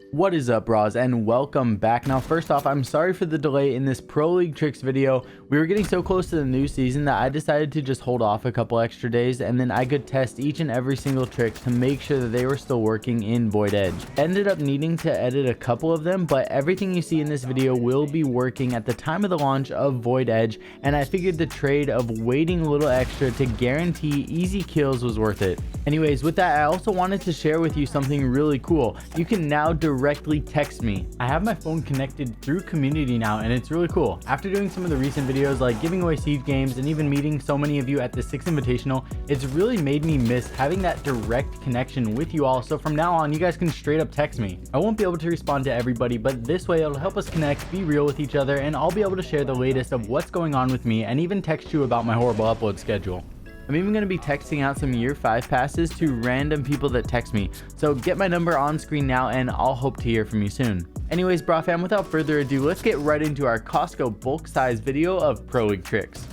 What is up, bros, and welcome back. Now, first off, I'm sorry for the delay in this Pro League Tricks video. We were getting so close to the new season that I decided to just hold off a couple extra days, and then I could test each and every single trick to make sure that they were still working in Void Edge. Ended up needing to edit a couple of them, but everything you see in this video will be working at the time of the launch of Void Edge, and I figured the trade of waiting a little extra to guarantee easy kills was worth it. Anyways, with that, I also wanted to share with you something really cool. You can now directly text me. I have my phone connected through community now, and it's really cool. After doing some of the recent videos like giving away Siege games and even meeting so many of you at the Six Invitational, it's really made me miss having that direct connection with you all. So from now on, you guys can straight up text me. I won't be able to respond to everybody, but this way it'll help us connect, be real with each other, and I'll be able to share the latest of what's going on with me and even text you about my horrible upload schedule. I'm even going to be texting out some year 5 passes to random people that text me, so get my number on screen now and I'll hope to hear from you soon. Anyways, bro fam, without further ado, let's get right into our Costco bulk size video of Pro League Tricks.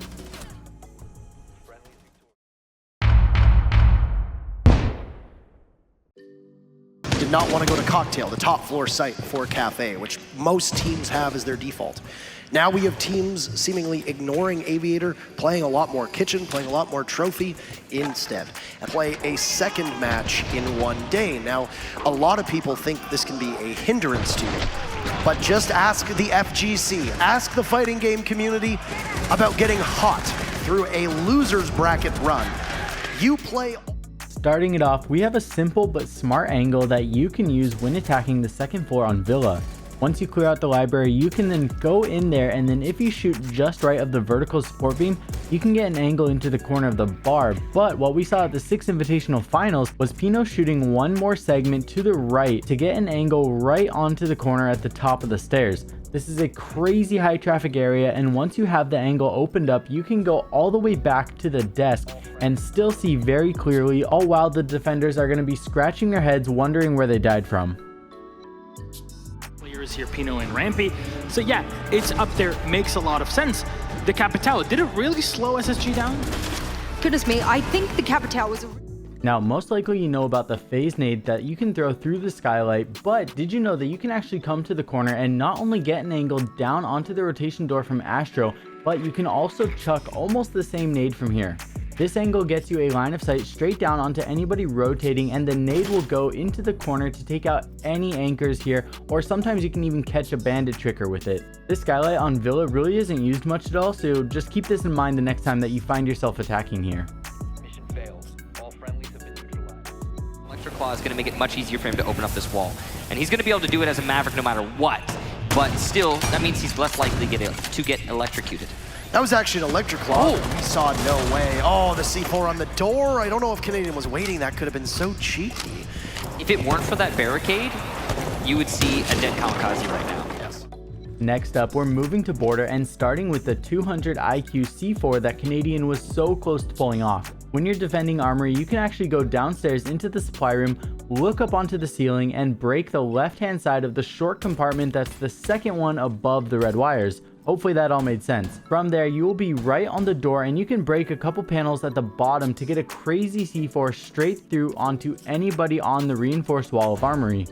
Did not want to go to Cocktail, the top floor site for Cafe, which most teams have as their default. Now we have teams seemingly ignoring Aviator, playing a lot more Kitchen, playing a lot more Trophy instead, and play a second match in one day. Now, a lot of people think this can be a hindrance to you, but just ask the FGC, ask the fighting game community about getting hot through a loser's bracket run. You play... Starting it off, we have a simple but smart angle that you can use when attacking the second floor on Villa. Once you clear out the library, you can then go in there, and then if you shoot just right of the vertical support beam, you can get an angle into the corner of the bar. But what we saw at the Six Invitational finals was Pino shooting one more segment to the right to get an angle right onto the corner at the top of the stairs. This is a crazy high traffic area, and once you have the angle opened up, you can go all the way back to the desk and still see very clearly, all while the defenders are going to be scratching their heads wondering where they died from. Here, Pino and Rampy. So yeah, it's up there, makes a lot of sense. The Capitao, did it really slow SSG down? Goodness me, I think the Capitao was... Now, most likely you know about the phase nade that you can throw through the skylight, but did you know that you can actually come to the corner and not only get an angle down onto the rotation door from Astro, but you can also chuck almost the same nade from here. This angle gets you a line of sight straight down onto anybody rotating, and the nade will go into the corner to take out any anchors here, or sometimes you can even catch a bandit tricker with it. This skylight on Villa really isn't used much at all, so just keep this in mind the next time that you find yourself attacking here. Mission fails. All friendlies have been neutralized. Electric Claw is going to make it much easier for him to open up this wall, and he's going to be able to do it as a Maverick no matter what, but still, that means he's less likely to get electrocuted. That was actually an Electric Claw. Oh. We saw no way. Oh, the C4 on the door. I don't know if Canadian was waiting. That could have been so cheeky. If it weren't for that barricade, you would see a dead Kamikaze right now. Yes. Next up, we're moving to border and starting with the 200 IQ C4 that Canadian was so close to pulling off. When you're defending armory, you can actually go downstairs into the supply room, look up onto the ceiling, and break the left-hand side of the short compartment that's the second one above the red wires. Hopefully that all made sense. From there, you will be right on the door, and you can break a couple panels at the bottom to get a crazy C4 straight through onto anybody on the reinforced wall of armory.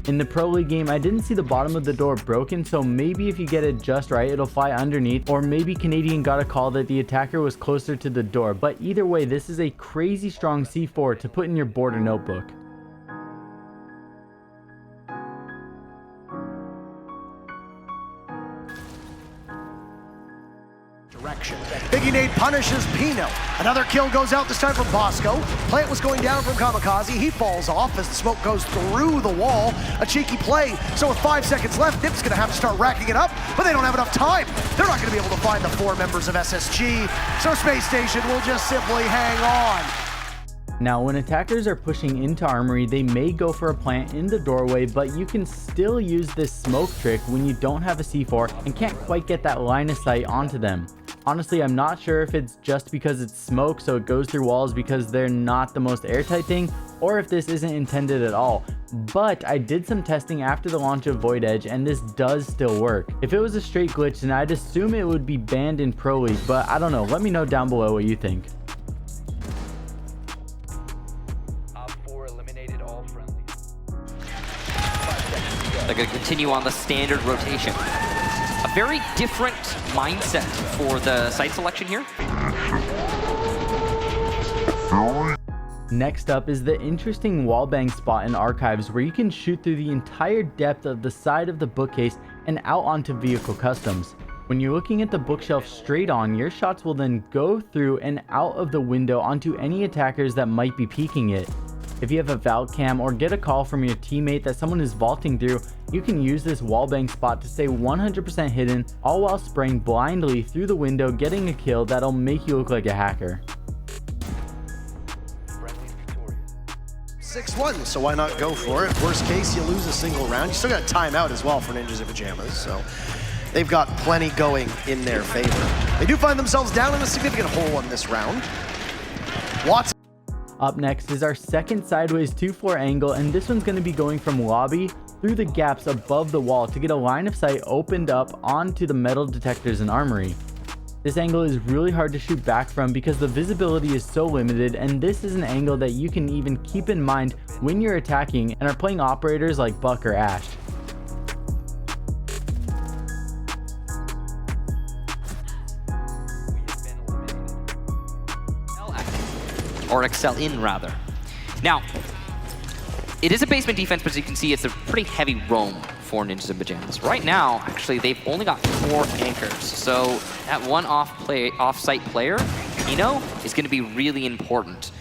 In the Pro League game, I didn't see the bottom of the door broken, so maybe if you get it just right, it'll fly underneath, or maybe Canadian got a call that the attacker was closer to the door. But either way, this is a crazy strong C4 to put in your border notebook. Direction. Biggie Nade punishes Pino. Another kill goes out, this time from Bosco. Plant was going down from Kamikaze. He falls off as the smoke goes through the wall. A cheeky play. So with 5 seconds left, Nip's going to have to start racking it up, but they don't have enough time. They're not going to be able to find the 4 members of SSG, so Space Station will just simply hang on. Now, when attackers are pushing into armory, they may go for a plant in the doorway, but you can still use this smoke trick when you don't have a C4 and can't quite get that line of sight onto them. Honestly, I'm not sure if it's just because it's smoke so it goes through walls because they're not the most airtight thing, or if this isn't intended at all. But I did some testing after the launch of Void Edge and this does still work. If it was a straight glitch, then I'd assume it would be banned in Pro League, but I don't know. Let me know down below what you think. They're going to continue on the standard rotation. A very different mindset for the site selection here. Next up is the interesting wallbang spot in Archives where you can shoot through the entire depth of the side of the bookcase and out onto vehicle customs. When you're looking at the bookshelf straight on, your shots will then go through and out of the window onto any attackers that might be peeking it. If you have a Valk cam or get a call from your teammate that someone is vaulting through, you can use this wallbang spot to stay 100% hidden, all while spraying blindly through the window, getting a kill that'll make you look like a hacker. 6-1, so why not go for it? Worst case, you lose a single round. You still got timeout as well for Ninjas in Pajamas, so they've got plenty going in their favor. They do find themselves down in a significant hole on this round. Watson. Up next is our second sideways 2-4 angle, and this one's going to be going from lobby through the gaps above the wall to get a line of sight opened up onto the metal detectors and armory. This angle is really hard to shoot back from because the visibility is so limited, and this is an angle that you can even keep in mind when you're attacking and are playing operators like Buck or Ash. Or excel in, rather. Now, it is a basement defense, but as you can see, it's a pretty heavy roam for Ninjas in Pajamas. Right now, actually, they've only got 4 anchors, so that one off-site player, Pino, is going to be really important.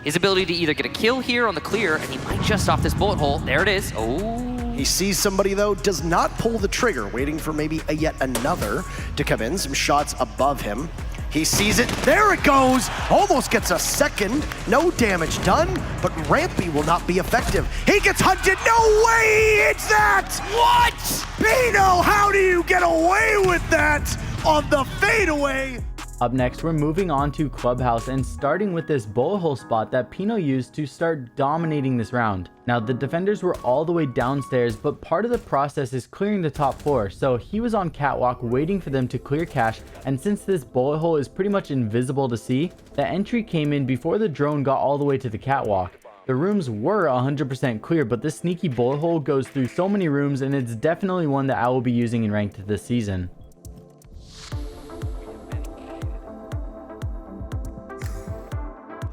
His ability to either get a kill here on the clear, and he might just off this bullet hole. There it is. Oh. He sees somebody, though, does not pull the trigger, waiting for maybe yet another to come in. Some shots above him. He sees it. There it goes. Almost gets a second. No damage done, but Rampy will not be effective. He gets hunted. No way it's that. What? Pino, how do you get away with that on the fadeaway? Up next, we're moving on to Clubhouse and starting with this bullet hole spot that Pino used to start dominating this round. Now, the defenders were all the way downstairs, but part of the process is clearing the top floor, so he was on catwalk waiting for them to clear cache, and since this bullet hole is pretty much invisible to see, the entry came in before the drone got all the way to the catwalk. The rooms were 100% clear, but this sneaky bullet hole goes through so many rooms, and it's definitely one that I will be using in ranked this season.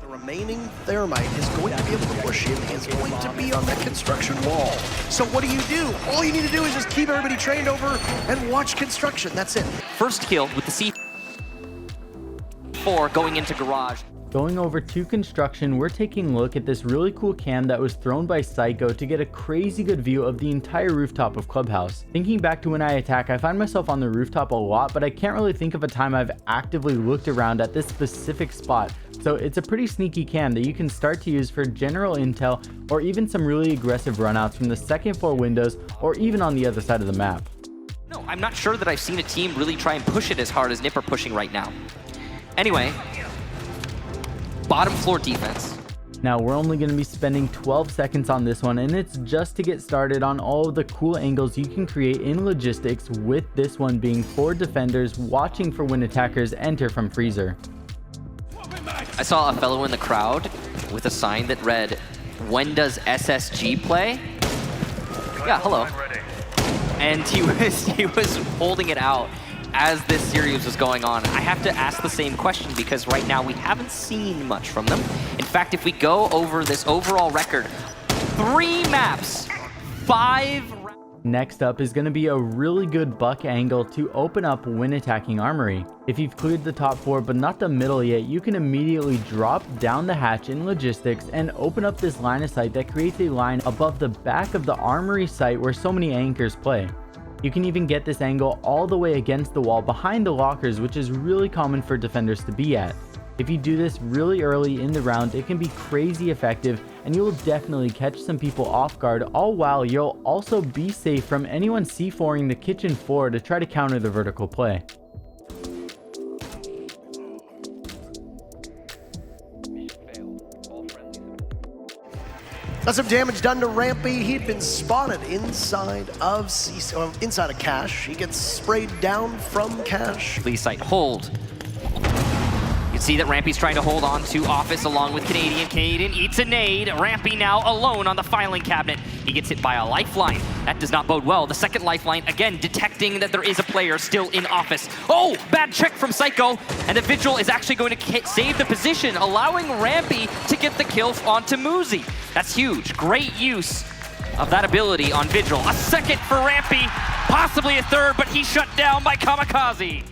Remaining Thermite is going to be able to push in, is going to be on that construction wall. So what do? All you need to do is just keep everybody trained over and watch construction. That's it. First kill with the C4 going into garage. Going over to construction, we're taking a look at this really cool cam that was thrown by Psycho to get a crazy good view of the entire rooftop of Clubhouse. Thinking back to when I attack, I find myself on the rooftop a lot, but I can't really think of a time I've actively looked around at this specific spot. So it's a pretty sneaky cam that you can start to use for general intel or even some really aggressive runouts from the second floor windows or even on the other side of the map. No, I'm not sure that I've seen a team really try and push it as hard as Nip are pushing right now. Anyway, bottom floor defense. Now we're only going to be spending 12 seconds on this one, and it's just to get started on all of the cool angles you can create in logistics, with this one being 4 defenders watching for when attackers enter from freezer. I saw a fellow in the crowd with a sign that read, "When does SSG play?" Yeah, hello. And he was holding it out as this series was going on. I have to ask the same question because right now we haven't seen much from them. In fact, if we go over this overall record, 3 maps, 5 rounds. Next up is going to be a really good buck angle to open up when attacking armory. If you've cleared the top floor but not the middle yet, you can immediately drop down the hatch in logistics and open up this line of sight that creates a line above the back of the armory site where so many anchors play. You can even get this angle all the way against the wall behind the lockers, which is really common for defenders to be at. If you do this really early in the round, it can be crazy effective and you will definitely catch some people off guard, all while you'll also be safe from anyone C4ing the kitchen floor to try to counter the vertical play. That's some damage done to Rampy. He'd been spotted inside of Cash. He gets sprayed down from Cash. Please site hold. You can see that Rampy's trying to hold on to Office along with Canadian. Canadian eats a nade. Rampy now alone on the filing cabinet. He gets hit by a lifeline. That does not bode well. The second lifeline, again, detecting that there is a player still in Office. Oh, bad trick from Psycho. And the Vigil is actually going to save the position, allowing Rampy to get the kill onto Muzi. That's huge. Great use of that ability on Vigil. A second for Rampy, possibly a third, but he's shut down by Kamikaze.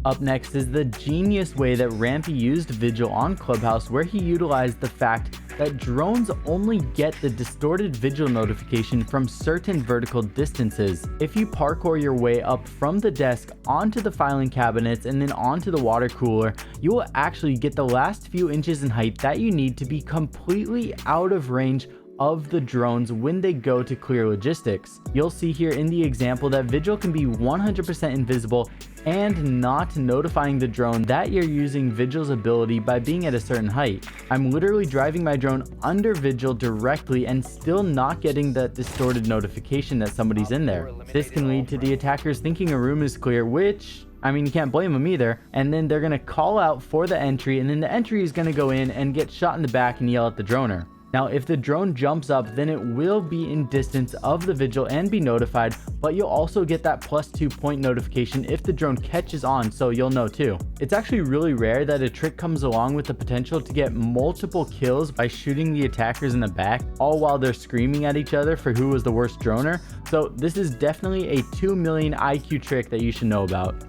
Up next is the genius way that Rampy used Vigil on Clubhouse, where he utilized the fact that drones only get the distorted Vigil notification from certain vertical distances. If you parkour your way up from the desk onto the filing cabinets and then onto the water cooler, you will actually get the last few inches in height that you need to be completely out of range of the drones when they go to clear logistics. You'll see here in the example that Vigil can be 100% invisible and not notifying the drone that you're using Vigil's ability by being at a certain height. I'm literally driving my drone under Vigil directly and still not getting that distorted notification that somebody's in there. This can lead to the attackers thinking a room is clear, which, I mean, you can't blame them either, and then they're gonna call out for the entry, and then the entry is gonna go in and get shot in the back and yell at the droner. Now, if the drone jumps up, then it will be in distance of the Vigil and be notified, but you'll also get that +2 point notification if the drone catches on, so you'll know too. It's actually really rare that a trick comes along with the potential to get multiple kills by shooting the attackers in the back, all while they're screaming at each other for who was the worst droner. So this is definitely a 2 million IQ trick that you should know about.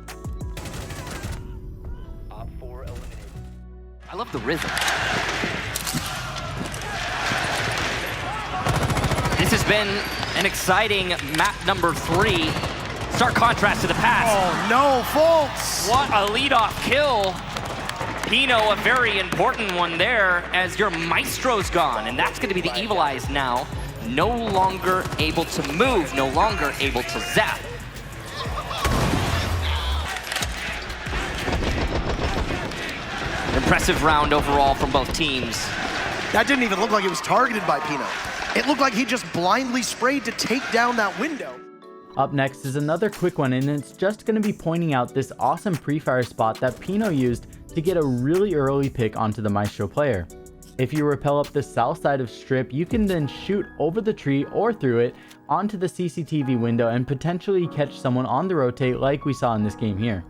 I love the rhythm. This has been an exciting map number 3. Stark contrast to the past. Oh no, Fultz! What a leadoff kill. Pino, a very important one there, as your Maestro's gone, and that's going to be the Evil Eyes now. No longer able to move, no longer able to zap. Impressive round overall from both teams. That didn't even look like it was targeted by Pino. It looked like he just blindly sprayed to take down that window. Up next is another quick one, and it's just going to be pointing out this awesome pre-fire spot that Pino used to get a really early pick onto the Maestro player. If you rappel up the south side of Strip, you can then shoot over the tree or through it onto the CCTV window and potentially catch someone on the rotate like we saw in this game here.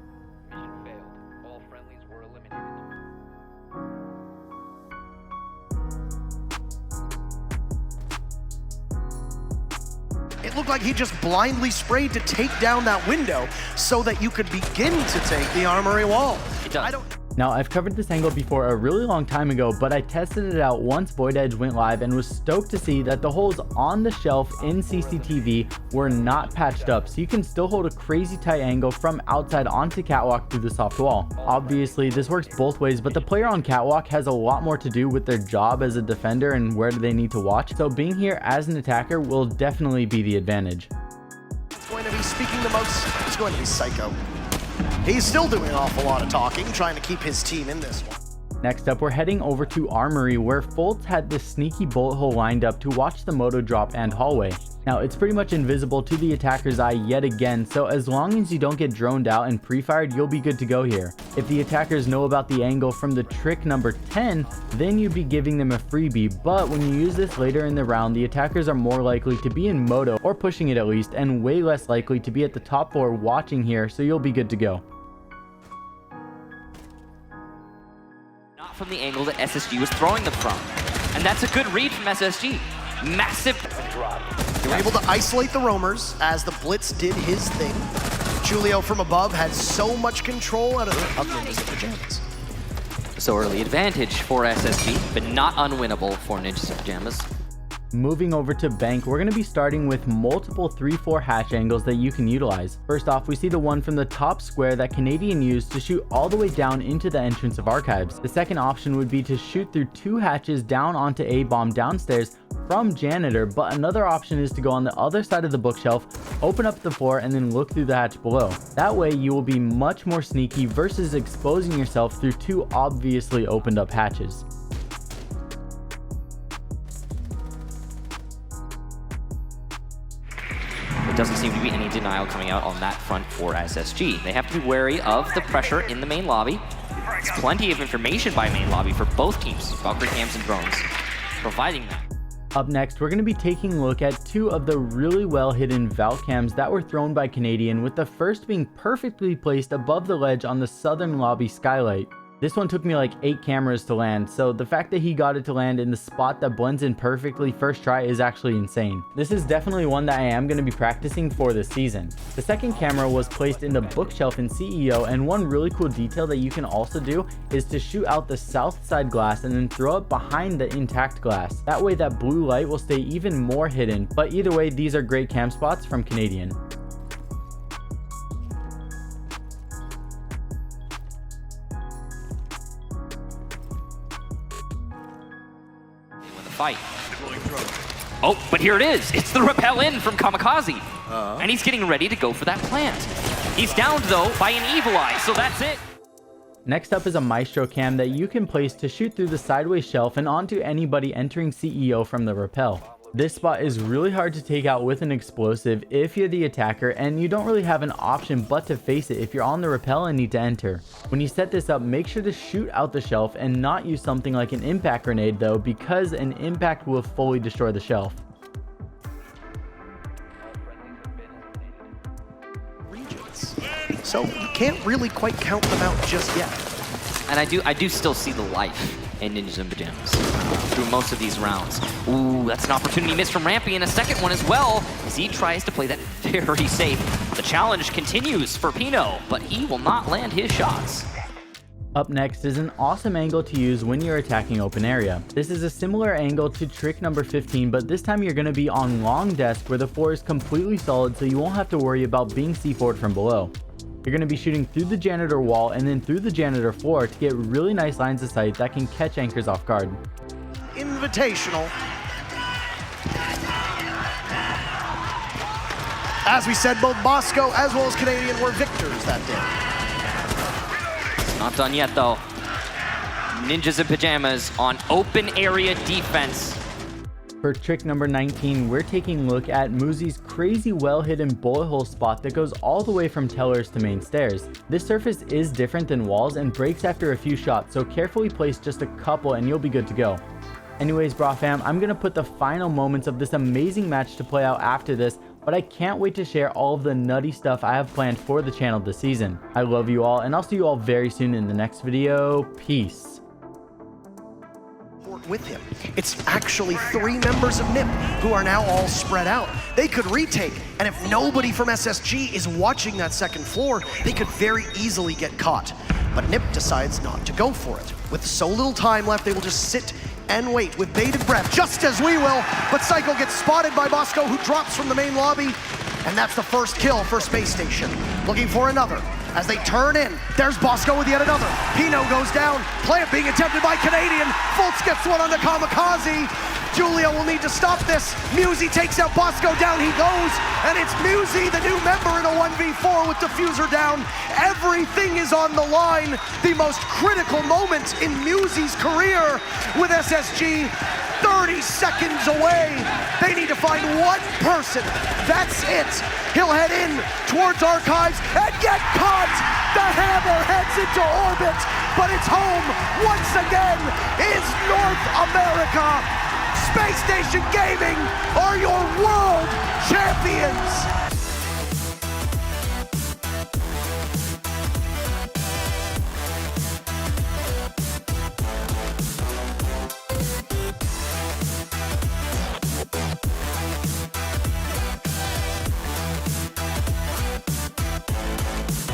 It looked like he just blindly sprayed to take down that window so that you could begin to take the armory wall. It does. Now, I've covered this angle before a really long time ago, but I tested it out once Void Edge went live and was stoked to see that the holes on the shelf in CCTV were not patched up, so you can still hold a crazy tight angle from outside onto Catwalk through the soft wall. Obviously, this works both ways, but the player on Catwalk has a lot more to do with their job as a defender and where do they need to watch, so being here as an attacker will definitely be the advantage. Going to be speaking the most, it's going to be Psycho. He's still doing an awful lot of talking, trying to keep his team in this one. Next up, we're heading over to Armory, where Fultz had this sneaky bullet hole lined up to watch the moto drop and hallway. Now, it's pretty much invisible to the attacker's eye yet again, so as long as you don't get droned out and pre-fired, you'll be good to go here. If the attackers know about the angle from the trick number 10, then you'd be giving them a freebie, but when you use this later in the round, the attackers are more likely to be in moto, or pushing it at least, and way less likely to be at the top floor watching here, so you'll be good to go. From the angle that SSG was throwing them from. And that's a good read from SSG. Massive. They were able to isolate the roamers as the Blitz did his thing. Julio from above had so much control out of the Ninjas Pajamas. So early advantage for SSG, but not unwinnable for Ninjas Pajamas. Moving over to Bank, we're going to be starting with multiple 3-4 hatch angles that you can utilize. First off, we see the one from the top square that Canadian used to shoot all the way down into the entrance of Archives. The second option would be to shoot through 2 hatches down onto A-bomb downstairs from Janitor, but another option is to go on the other side of the bookshelf, open up the floor, and then look through the hatch below. That way you will be much more sneaky versus exposing yourself through 2 obviously opened up hatches. doesn't seem to be any denial coming out on that front for SSG. They have to be wary of the pressure in the main lobby. There's plenty of information by main lobby for both teams, Valkyrie cams and drones, providing that. Up next, we're going to be taking a look at two of the really well hidden Valk cams that were thrown by Canadian, with the first being perfectly placed above the ledge on the southern lobby skylight. This one took me like 8 cameras to land, so the fact that he got it to land in the spot that blends in perfectly first try is actually insane. This is definitely one that I am going to be practicing for this season. The second camera was placed in the bookshelf in CEO, and one really cool detail that you can also do is to shoot out the south side glass and then throw it behind the intact glass. That way that blue light will stay even more hidden, but either way, these are great cam spots from Canadian. Fight. Oh, but here it is. It's the rappel in from Kamikaze. And he's getting ready to go for that plant. He's downed, though, by an Evil Eye, so that's it. Next up is a Maestro cam that you can place to shoot through the sideways shelf and onto anybody entering CEO from the rappel. This spot is really hard to take out with an explosive if you're the attacker, and you don't really have an option but to face it if you're on the rappel and need to enter. When you set this up, make sure to shoot out the shelf and not use something like an impact grenade though, because an impact will fully destroy the shelf. Regions. So you can't really quite count them out just yet. And I do still see the life in Ninjas in Pajamas through most of these rounds. Ooh, that's an opportunity missed from Rampy, and a second one as well, as he tries to play that very safe. The challenge continues for Pino, but he will not land his shots. Up next is an awesome angle to use when you're attacking open area. This is a similar angle to trick number 15, but this time you're going to be on long desk where the floor is completely solid, so you won't have to worry about being C4'd from below. You're going to be shooting through the janitor wall and then through the janitor floor to get really nice lines of sight that can catch anchors off guard. Invitational. As we said, both Bosco as well as Canadian were victors that day. Not done yet, though. Ninjas in Pajamas on open area defense. For trick number 19, we're taking a look at Muzi's crazy well-hidden bullet hole spot that goes all the way from tellers to main stairs. This surface is different than walls and breaks after a few shots, so carefully place just a couple and you'll be good to go. Anyways, Bra fam, I'm going to put the final moments of this amazing match to play out after this, but I can't wait to share all of the nutty stuff I have planned for the channel this season. I love you all, and I'll see you all very soon in the next video. Peace. With him. It's actually 3 members of NIP who are now all spread out. They could retake, and if nobody from SSG is watching that second floor, they could very easily get caught. But NIP decides not to go for it. With so little time left, they will just sit and wait with bated breath, just as we will. But Psycho gets spotted by Bosco, who drops from the main lobby, and that's the first kill for Space Station. Looking for another. As they turn in, there's Bosco with yet another. Pino goes down, plant being attempted by Canadian. Fultz gets one on the Kamikaze. Julia will need to stop this. Muzi takes out Bosco, down he goes. And it's Muzi, the new member, in a 1v4 with Diffuser down. Everything is on the line. The most critical moment in Muzi's career with SSG. 30 seconds away. They need to find one person. That's it. He'll head in towards Archives and get caught. The hammer heads into orbit, but it's home once again is North America. Space Station Gaming are your world champions.